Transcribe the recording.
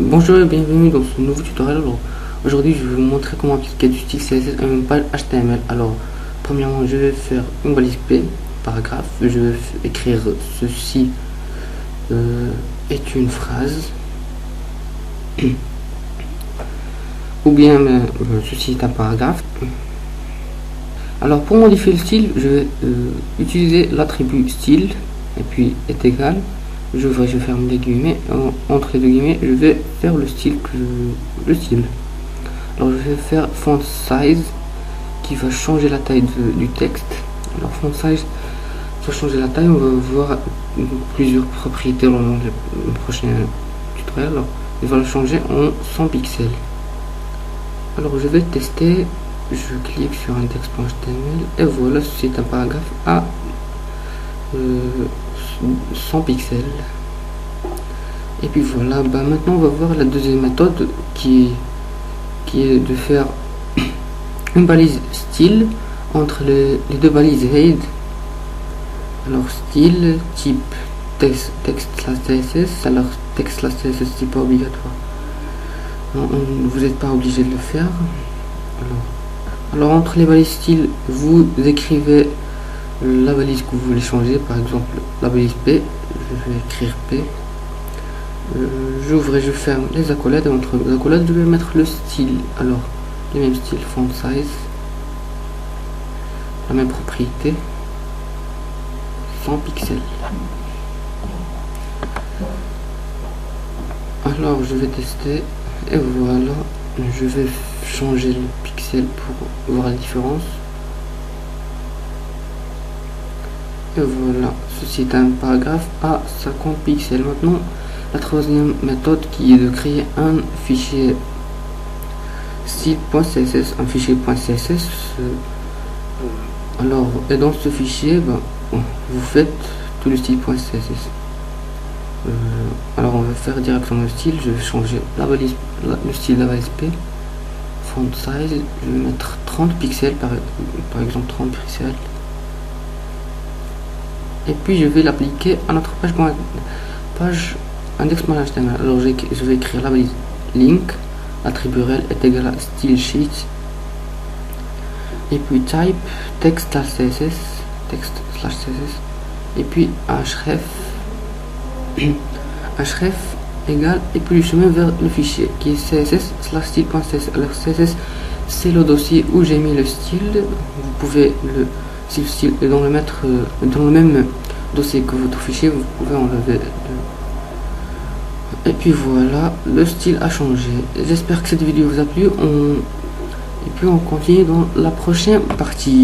Bonjour et bienvenue dans ce nouveau tutoriel. Alors, aujourd'hui, je vais vous montrer comment appliquer du style CSS à une page HTML. Alors, premièrement, je vais faire une balise P, paragraphe. Je vais écrire ceci est une phrase, ou bien ceci est un paragraphe. Alors, pour modifier le style, je vais utiliser l'attribut style et puis est égal. Je ferme les guillemets, entre les deux guillemets, je vais faire le style Alors je vais faire font size qui va changer la taille du texte. Alors font size va changer la taille, on va voir plusieurs propriétés dans le prochain tutoriel. Alors, il va le changer en 100 pixels. Alors je vais tester, je clique sur index.html et voilà, c'est un paragraphe à 100 pixels. Et puis voilà, maintenant on va voir la deuxième méthode qui est de faire une balise style entre les deux balises head. Alors style type text/css. Alors text/css c'est pas obligatoire, vous n'êtes pas obligé de le faire. Alors entre les balises style, vous écrivez la balise que vous voulez changer, par exemple la balise P, je vais écrire P, j'ouvre et je ferme les accolades, et entre les accolades je vais mettre le style. Alors le même style, font size, la même propriété, 100 pixels. Alors je vais tester et voilà, je vais changer le pixel pour voir la différence. Et voilà, ceci est un paragraphe à 50 pixels. Maintenant, la troisième méthode qui est de créer un fichier style.css, un fichier .css. Alors, et dans ce fichier, vous faites tout le style.css. Alors, on va faire directement le style. Je vais changer le style de la balise P, font size. Je vais mettre 30 pixels, par exemple 30 pixels. Et puis je vais l'appliquer à notre page index.html. Alors je vais écrire la balise link, l'attribut rel est égal à style sheet, et puis type text/css, et puis href égale, et puis le chemin vers le fichier qui est css/style.css. alors css c'est le dossier où j'ai mis le style. Vous pouvez si le style est dans le même dossier que votre fichier, vous pouvez enlever. Et puis voilà, le style a changé. J'espère que cette vidéo vous a plu. Et puis on continue dans la prochaine partie.